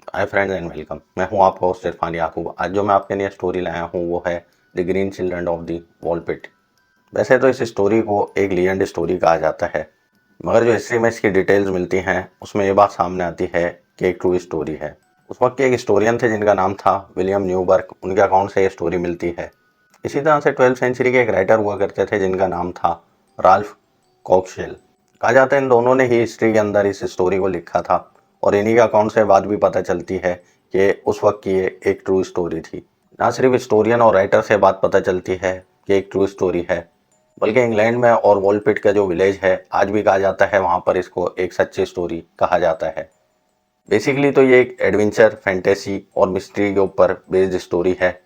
Hi friends and welcome. मैं हूं आपका होस्ट इरफान याकूब। आज जो मैं आपके लिए स्टोरी लाया हूं वो है the Green Children of the Woolpit. वैसे तो इस स्टोरी को एक लीजेंड स्टोरी कहा जाता है, मगर जो हिस्ट्री में इसकी डिटेल्स मिलती हैं उसमें ये बात सामने आती है कि एक ट्रू स्टोरी है। उस वक्त के एक हिस्टोरियन थे जिनका नाम था विलियम न्यूबर्ग, उनके अकाउंट से ये स्टोरी मिलती है। इसी तरह से 12वीं सेंचुरी के एक राइटर हुआ करते थे जिनका नाम था राल्फ कॉक्सशेल। कहा जाता है इन दोनों ने ही हिस्ट्री के अंदर इस स्टोरी को लिखा था और इन्हीं के अकाउंट से बात भी पता चलती है कि उस वक्त की ये एक ट्रू स्टोरी थी। ना सिर्फ हिस्टोरियन और राइटर से बात पता चलती है कि एक ट्रू स्टोरी है, बल्कि इंग्लैंड में और वॉलपिट का जो विलेज है आज भी कहा जाता है वहाँ पर इसको एक सच्ची स्टोरी कहा जाता है। बेसिकली तो ये एक एडवेंचर, फैंटेसी और मिस्ट्री के ऊपर बेस्ड स्टोरी है।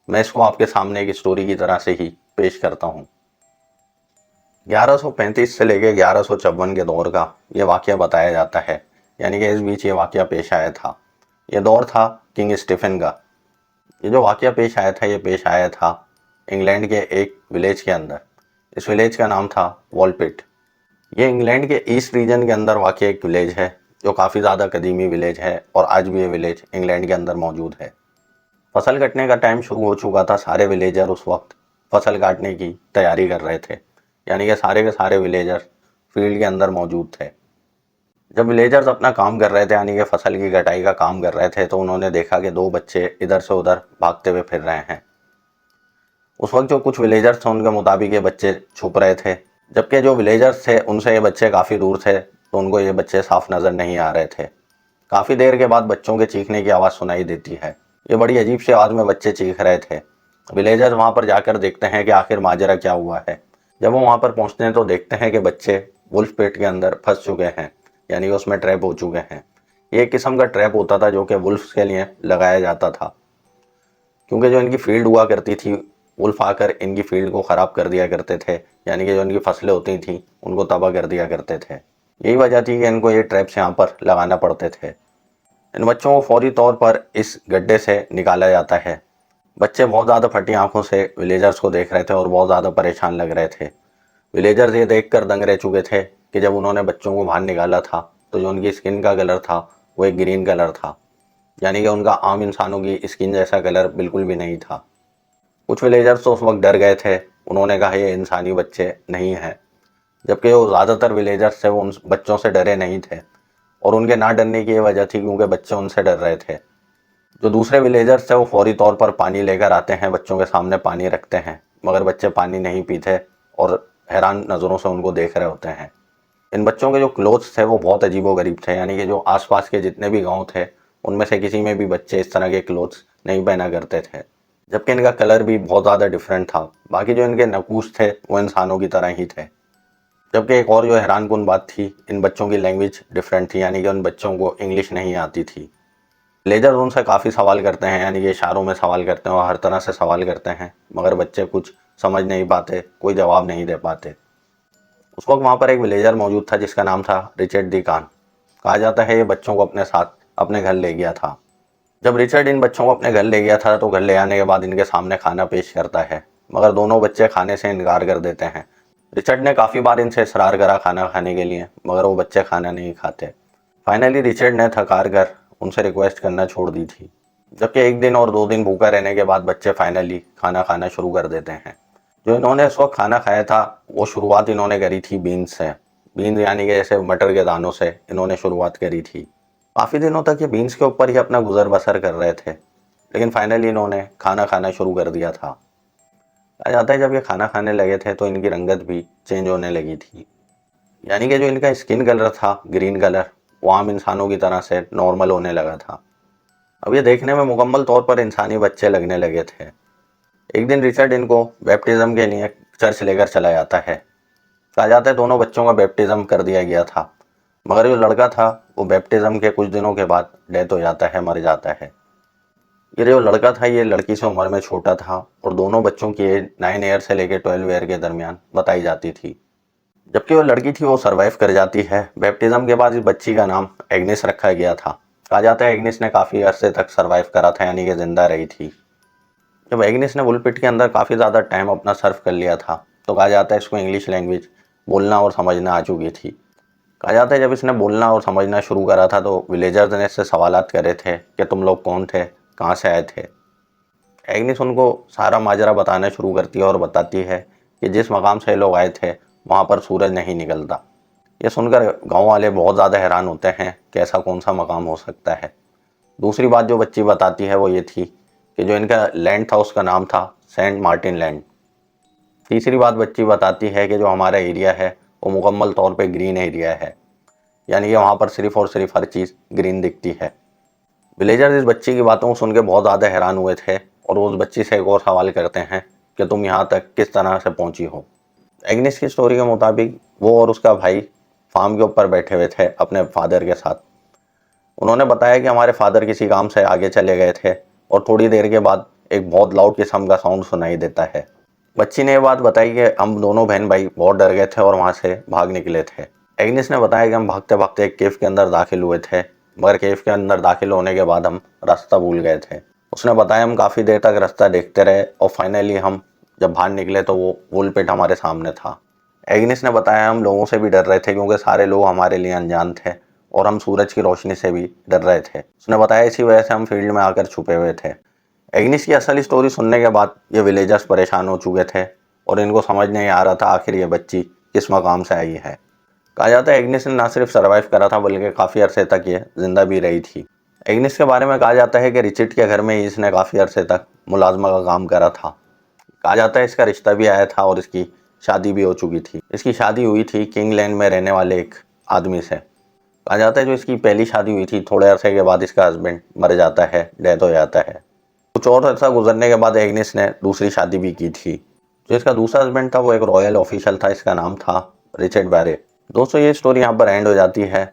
मैं इसको आपके सामने एक स्टोरी की तरह से ही पेश करता हूँ। 1135 से लेकर 1154 के दौर का ये वाक़या बताया जाता है, यानी कि इस बीच ये वाक़या पेश आया था। ये दौर था किंग स्टीफन का। ये जो वाक़या पेश आया था ये पेश आया था इंग्लैंड के एक विलेज के अंदर। इस विलेज का नाम था वॉलपिट। ये इंग्लैंड के ईस्ट रीजन के अंदर वाक़ एक विलेज है जो काफ़ी ज़्यादा कदीमी विलेज है और आज भी ये विलेज इंग्लैंड के अंदर मौजूद है। फसल कटने का टाइम शुरू हो चुका था। सारे विलेजर उस वक्त फसल काटने की तैयारी कर रहे थे, यानी कि सारे के सारे विलेजर फील्ड के अंदर मौजूद थे। जब विलेजर्स अपना काम कर रहे थे, यानी कि फसल की कटाई का काम कर रहे थे, तो उन्होंने देखा कि दो बच्चे इधर से उधर भागते हुए फिर रहे हैं। उस वक्त जो कुछ विलेजर्स थे उनके मुताबिक ये बच्चे छुप रहे थे, जबकि जो विलेजर्स थे उनसे ये बच्चे काफ़ी दूर थे तो उनको ये बच्चे साफ नज़र नहीं आ रहे थे। काफ़ी देर के बाद बच्चों के चीखने की आवाज़ सुनाई देती है। ये बड़ी अजीब सी आवाज़ में बच्चे चीख रहे थे। विलेजर्स वहाँ पर जाकर देखते हैं कि आखिर माजरा क्या हुआ है। जब वो वहाँ पर पहुँचते हैं तो देखते हैं कि बच्चे वुल्फ पेट के अंदर फंस चुके हैं, यानी कि उसमें ट्रैप हो चुके हैं। ये एक किस्म का ट्रैप होता था जो कि वुल्फ्स के लिए लगाया जाता था, क्योंकि जो इनकी फील्ड हुआ करती थी वुल्फ आकर इनकी फील्ड को ख़राब कर दिया करते थे, यानी कि जो इनकी फसलें होती थी उनको तबाह कर दिया करते थे। यही वजह थी कि इनको ये ट्रैप्स यहाँ पर लगाना पड़ते थे। इन बच्चों को फौरी तौर पर इस गड्ढे से निकाला जाता है। बच्चे बहुत ज़्यादा फटी आंखों से विलेजर्स को देख रहे थे और बहुत ज़्यादा परेशान लग रहे थे। विलेजर्स ये देखकर दंग रह चुके थे कि जब उन्होंने बच्चों को बाहर निकाला था तो जो उनकी स्किन का कलर था वो एक ग्रीन कलर था, यानी कि उनका आम इंसानों की स्किन जैसा कलर बिल्कुल भी नहीं था। कुछ विलेजर्स तो उस वक्त डर गए थे। उन्होंने कहा ये इंसानी बच्चे नहीं हैं, जबकि वो ज़्यादातर विलेजर्स थे वो उन बच्चों से डरे नहीं थे और उनके ना डरने की ये वजह थी क्योंकि बच्चे उनसे डर रहे थे। जो दूसरे विलेजर्स थे वो फौरी तौर पर पानी लेकर आते हैं, बच्चों के सामने पानी रखते हैं, मगर बच्चे पानी नहीं पीते और हैरान नज़रों से उनको देख रहे होते हैं। इन बच्चों के जो क्लोथ्स थे वो बहुत अजीबोगरीब थे, यानी कि जो आसपास के जितने भी गांव थे उनमें से किसी में भी बच्चे इस तरह के क्लोथ्स नहीं पहना करते थे, जबकि इनका कलर भी बहुत ज़्यादा डिफरेंट था। बाकी जो इनके नकूश थे वो इंसानों की तरह ही थे। जबकि एक और जो हैरानकुन बात थी, इन बच्चों की लैंग्वेज डिफरेंट थी, यानी कि उन बच्चों को इंग्लिश नहीं आती थी। विलेजर्स उनसे काफ़ी सवाल करते हैं, यानी कि इशारों में सवाल करते हैं और हर तरह से सवाल करते हैं, मगर बच्चे कुछ समझ नहीं पाते, कोई जवाब नहीं दे पाते। उस वक्त वहाँ पर एक विलेजर मौजूद था जिसका नाम था रिचर्ड दी कान। कहा जाता है ये बच्चों को अपने साथ अपने घर ले गया था। जब रिचर्ड इन बच्चों को अपने घर ले गया था तो घर ले आने के बाद इनके सामने खाना पेश करता है, मगर दोनों बच्चे खाने से इनकार कर देते हैं। रिचर्ड ने काफ़ी बार इनसे इसरार करा खाना खाने के लिए, मगर वो बच्चे खाना नहीं खाते। फाइनली रिचर्ड ने थकार कर उनसे रिक्वेस्ट करना छोड़ दी थी, जबकि एक दिन और दो दिन भूखा रहने के बाद बच्चे फाइनली खाना खाना शुरू कर देते हैं। जो इन्होंने इस वक्त खाना खाया था वो शुरुआत इन्होंने करी थी बीन्स से। बीन्स यानी कि जैसे मटर के दानों से इन्होंने शुरुआत करी थी। काफ़ी दिनों तक ये बीन्स के ऊपर ही अपना गुजर बसर कर रहे थे, लेकिन फाइनली इन्होंने खाना खाना शुरू कर दिया था। कहा जाता है जब ये खाना खाने लगे थे तो इनकी रंगत भी चेंज होने लगी थी, यानी कि जो इनका स्किन कलर था ग्रीन कलर वो आम इंसानों की तरह से नॉर्मल होने लगा था। अब ये देखने में मुकम्मल तौर पर इंसानी बच्चे लगने लगे थे। एक दिन रिचर्ड इनको बैप्टिज्म के लिए चर्च लेकर चला जाता है। कहा जाता है दोनों बच्चों का बैप्टिज्म कर दिया गया था, मगर जो लड़का था वो बैप्टिज्म के कुछ दिनों के बाद डेथ हो जाता है, मर जाता है। ये जो लड़का था ये लड़की से उम्र में छोटा था और दोनों बच्चों की एज 9 ईयर से लेकर 12 ईयर के दरमियान बताई जाती थी। जबकि वो लड़की थी वो सरवाइव कर जाती है। बैप्टिज्म के बाद इस बच्ची का नाम एग्निस रखा गया था। कहा जाता है एग्निस ने काफ़ी अरसे तक सरवाइव करा था, यानी कि जिंदा रही थी। जब एग्निस ने वुलपिट के अंदर काफ़ी ज़्यादा टाइम अपना सर्व कर लिया था तो कहा जाता है इसको इंग्लिश लैंग्वेज बोलना और समझना आ चुकी थी। कहा जाता है जब इसने बोलना और समझना शुरू करा था तो विलेजर्स ने इससे सवालात करे थे कि तुम लोग कौन थे, कहाँ से आए थे। एग्निस उनको सारा माजरा बताना शुरू करती है और बताती है कि जिस मकाम से ये लोग आए थे वहाँ पर सूरज नहीं निकलता। ये सुनकर गांव वाले बहुत ज़्यादा हैरान होते हैं कि ऐसा कौन सा मकाम हो सकता है। दूसरी बात जो बच्ची बताती है वो ये थी कि जो इनका लैंड था उसका नाम था सेंट मार्टिन लैंड। तीसरी बात बच्ची बताती है कि जो हमारा एरिया है वो मुकम्मल तौर पे ग्रीन एरिया है, यानी कि वहाँ पर सिर्फ और सिर्फ हर चीज़ ग्रीन दिखती है। विलेजर्स इस बच्ची की बातों को सुन के बहुत ज़्यादा हैरान हुए थे और वो उस बच्ची से एक और सवाल करते हैं कि तुम यहाँ तक किस तरह से पहुँची हो। एग्निस की स्टोरी के मुताबिक वो और उसका भाई फार्म के ऊपर बैठे हुए थे अपने फादर के साथ। उन्होंने बताया कि हमारे फादर किसी काम से आगे चले गए थे और थोड़ी देर के बाद एक बहुत लाउड किस्म का साउंड सुनाई देता है। बच्ची ने ये बात बताई कि हम दोनों बहन भाई बहुत डर गए थे और वहाँ से भाग निकले थे। एग्निस ने बताया कि हम भागते भागते एक केव के अंदर दाखिल हुए थे, मगर केव के अंदर दाखिल होने के बाद हम रास्ता भूल गए थे। उसने बताया हम काफ़ी देर तक रास्ता देखते रहे और फाइनली हम जब बाहर निकले तो वो वुल पिट हमारे सामने था। एग्निस ने बताया हम लोगों से भी डर रहे थे क्योंकि सारे लोग हमारे लिए अनजान थे और हम सूरज की रोशनी से भी डर रहे थे। उसने बताया इसी वजह से हम फील्ड में आकर छुपे हुए थे। एग्निस की असली स्टोरी सुनने के बाद ये विलेजर्स परेशान हो चुके थे और इनको समझ नहीं आ रहा था आखिर ये बच्ची किस मकाम से आई है। कहा जाता है एग्निस ने ना सिर्फ सर्वाइव करा था बल्कि काफ़ी अरसे तक ये जिंदा भी रही थी। एग्निस के बारे में कहा जाता है कि रिचर्ड के घर में ही इसने काफ़ी अरसे तक मुलाजमा का काम करा था। कहा जाता है इसका रिश्ता भी आया था और इसकी शादी भी हो चुकी थी। इसकी शादी हुई थी किंगलैंड में रहने वाले एक आदमी से। कहा जाता है जो इसकी पहली शादी हुई थी थोड़े अरसे के बाद इसका हस्बैंड मर जाता है, डेथ हो जाता है। कुछ और अर्सा गुजरने के बाद एग्निस ने दूसरी शादी भी की थी। जो इसका दूसरा हस्बैंड था वो एक रॉयल ऑफिशियल था, इसका नाम था रिचर्ड बैरे। दोस्तों ये स्टोरी यहाँ पर एंड हो जाती है।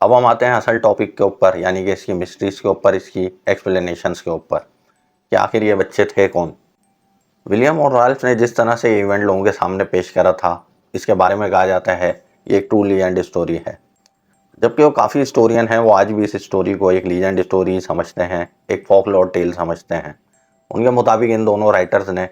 अब हम आते हैं असल टॉपिक के ऊपर, यानी कि इसकी मिस्ट्रीज के ऊपर, इसकी एक्सप्लेनेशंस के ऊपर कि आखिर ये बच्चे थे कौन। विलियम और राल्फ ने जिस तरह से ये इवेंट लोगों के सामने पेश करा था इसके बारे में कहा जाता है ये एक ट्रू लीजेंड स्टोरी है। जबकि वो काफ़ी हिस्टोरियन हैं, वो आज भी इस स्टोरी को एक लीजेंड स्टोरी समझते हैं, एक फोकलोर टेल समझते हैं। उनके मुताबिक इन दोनों राइटर्स ने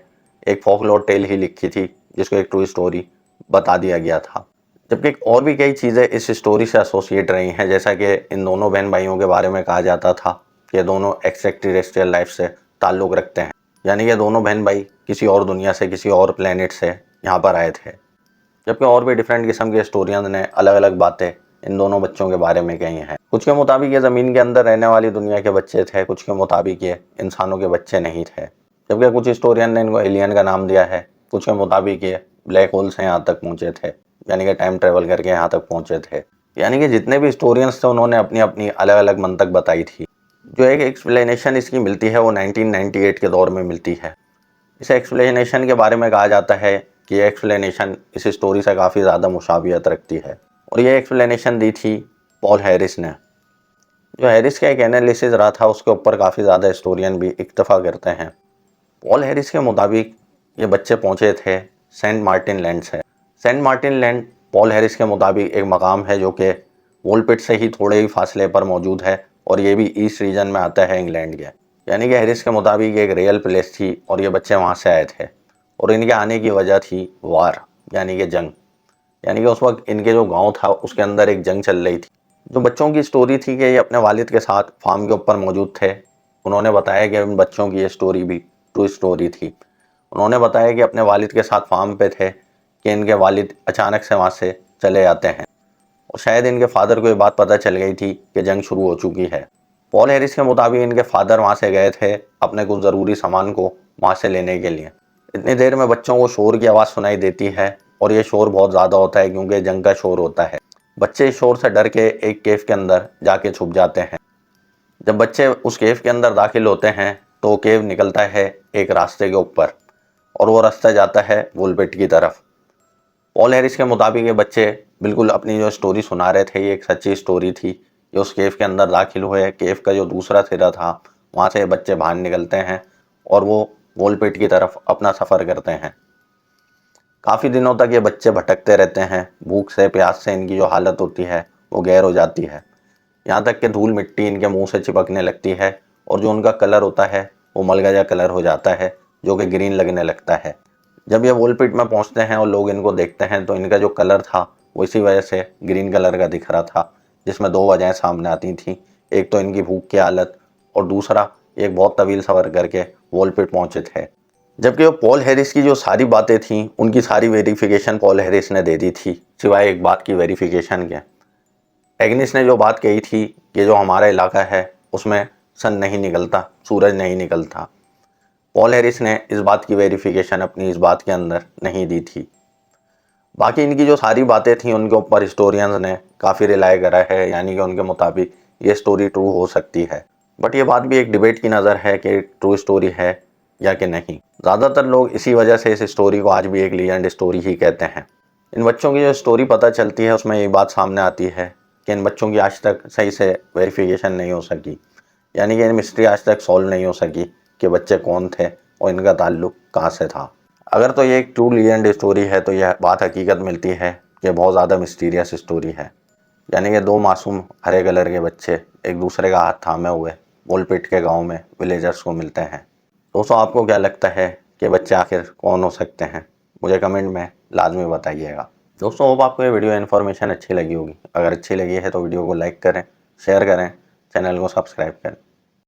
एक फोकलोर टेल ही लिखी थी जिसको एक ट्रू स्टोरी बता दिया गया था। जबकि और भी कई चीज़ें इस स्टोरी से एसोसिएट रही हैं, जैसा कि इन दोनों बहन भाइयों के बारे में कहा जाता था कि ये दोनों एक्सट्राटेरेस्ट्रियल लाइफ से ताल्लुक़ रखते हैं, यानी कि दोनों बहन भाई किसी और दुनिया से, किसी और प्लेनेट से यहाँ पर आए थे। जबकि और भी डिफरेंट किस्म के हिस्टोरियन ने अलग अलग बातें इन दोनों बच्चों के बारे में कही हैं। कुछ के मुताबिक ये ज़मीन के अंदर रहने वाली दुनिया के बच्चे थे, कुछ के मुताबिक ये इंसानों के बच्चे नहीं थे। जबकि कुछ हिस्टोरियन ने इनको एलियन का नाम दिया है, कुछ के मुताबिक ये ब्लैक होल से यहाँ तक पहुँचे थे, यानी कि टाइम ट्रेवल करके यहाँ तक पहुँचे थे। यानी कि जितने भी हिस्टोरियंस थे उन्होंने अपनी अपनी अलग अलग मंतक बताई थी। जो एक एक्सप्लेनेशन इसकी मिलती है वो 1998 के दौर में मिलती है। इस एक्सप्लेनेशन के बारे में कहा जाता है कि ये एक्सप्लेनेशन इस स्टोरी से काफ़ी ज़्यादा मुशाबियत रखती है और ये एक्सप्लेनेशन दी थी पॉल हैरिस ने। जो हैरिस का एक एनालिसिस रहा था उसके ऊपर काफ़ी ज़्यादा हिस्टोरियन भी इत्तफा करते हैं। पॉल हैरिस के मुताबिक ये बच्चे पहुँचे थे सेंट मार्टिन लैंड से। Saint Martin land Paul Harris के मुताबिक एक मकाम है जो कि वोलपिट से ही थोड़े ही फासले पर मौजूद है और ये भी ईस्ट रीजन में आता है इंग्लैंड के। यानी कि हैरिस के मुताबिक एक रियल प्लेस थी और ये बच्चे वहाँ से आए थे और इनके आने की वजह थी वार, यानी कि जंग। यानी कि उस वक्त इनके जो गांव था उसके अंदर एक जंग चल रही थी। जो बच्चों की स्टोरी थी कि ये अपने वालिद के साथ फार्म के ऊपर मौजूद थे, उन्होंने बताया कि इन बच्चों की ये स्टोरी भी ट्रू स्टोरी थी। उन्होंने बताया कि अपने वालिद के साथ फार्म पे थे कि इनके वालिद अचानक से वहाँ से चले जाते हैं और शायद इनके फादर को ये बात पता चल गई थी कि जंग शुरू हो चुकी है। पॉल हैरिस के मुताबिक इनके फादर वहाँ से गए थे अपने कुछ ज़रूरी सामान को वहाँ से लेने के लिए। इतनी देर में बच्चों को शोर की आवाज़ सुनाई देती है और ये शोर बहुत ज़्यादा होता है क्योंकि जंग का शोर होता है। बच्चे इस शोर से डर के एक केव के अंदर जाके छुप जाते हैं। जब बच्चे उस केव के अंदर दाखिल होते हैं तो केव निकलता है एक रास्ते के ऊपर और वो रास्ता जाता है वुलपिट की तरफ। पॉल हैरिस के मुताबिक ये बच्चे बिल्कुल अपनी जो स्टोरी सुना रहे थे ये एक सच्ची स्टोरी थी। ये उस केव के अंदर दाखिल हुए, केव का जो दूसरा सिरा था वहाँ से बच्चे बाहर निकलते हैं और वो वोलपिट की तरफ अपना सफ़र करते हैं। काफ़ी दिनों तक ये बच्चे भटकते रहते हैं, भूख से प्यास से इनकी जो हालत होती है वो गैर हो जाती है, यहाँ तक कि धूल मिट्टी इनके मुंह से चिपकने लगती है और जो उनका कलर होता है वो मलगजा कलर हो जाता है जो कि ग्रीन लगने लगता है। जब ये वोलपिट में पहुँचते हैं और लोग इनको देखते हैं तो इनका जो कलर था वो इसी वजह से ग्रीन कलर का दिख रहा था, जिसमें दो वजहें सामने आती थी। एक तो इनकी भूख की हालत और दूसरा एक बहुत तवील सफ़र करके वॉल पे पहुंचे थे। जबकि वो पॉल हैरिस की जो सारी बातें थी उनकी सारी वेरिफिकेशन पॉल हैरिस ने दे दी थी, सिवाय एक बात की वेरिफिकेशन के। एग्निस ने जो बात कही थी कि जो हमारा इलाका है उसमें सन नहीं निकलता, सूरज नहीं निकलता, पॉल हैरिस ने इस बात की वेरिफिकेशन अपनी इस बात के अंदर नहीं दी थी। बाकी इनकी जो सारी बातें थी उनके ऊपर हिस्टोरियंस ने काफ़ी रिलाय करा है, यानी कि उनके मुताबिक ये स्टोरी ट्रू हो सकती है। बट ये बात भी एक डिबेट की नज़र है कि ट्रू स्टोरी है या कि नहीं। ज़्यादातर लोग इसी वजह से इस स्टोरी को आज भी एक लीजेंड स्टोरी ही कहते हैं। इन बच्चों की जो स्टोरी पता चलती है उसमें ये बात सामने आती है कि इन बच्चों की आज तक सही से वेरिफिकेशन नहीं हो सकी, यानी कि मिस्ट्री आज तक सॉल्व नहीं हो सकी कि बच्चे कौन थे और इनका ताल्लुक कहाँ से था। अगर तो ये एक ट्रू लीजेंड स्टोरी है तो यह बात हकीकत मिलती है कि बहुत ज़्यादा मिस्टीरियस स्टोरी है, यानी कि दो मासूम हरे कलर के बच्चे एक दूसरे का हाथ थामे हुए वोलपिट के गांव में विलेजर्स को मिलते हैं। दोस्तों, आपको क्या लगता है कि बच्चे आखिर कौन हो सकते हैं? मुझे कमेंट में लाजमी बताइएगा। दोस्तों, होप आपको ये वीडियो इन्फॉर्मेशन अच्छी लगी होगी। अगर अच्छी लगी है तो वीडियो को लाइक करें, शेयर करें, चैनल को सब्सक्राइब करें।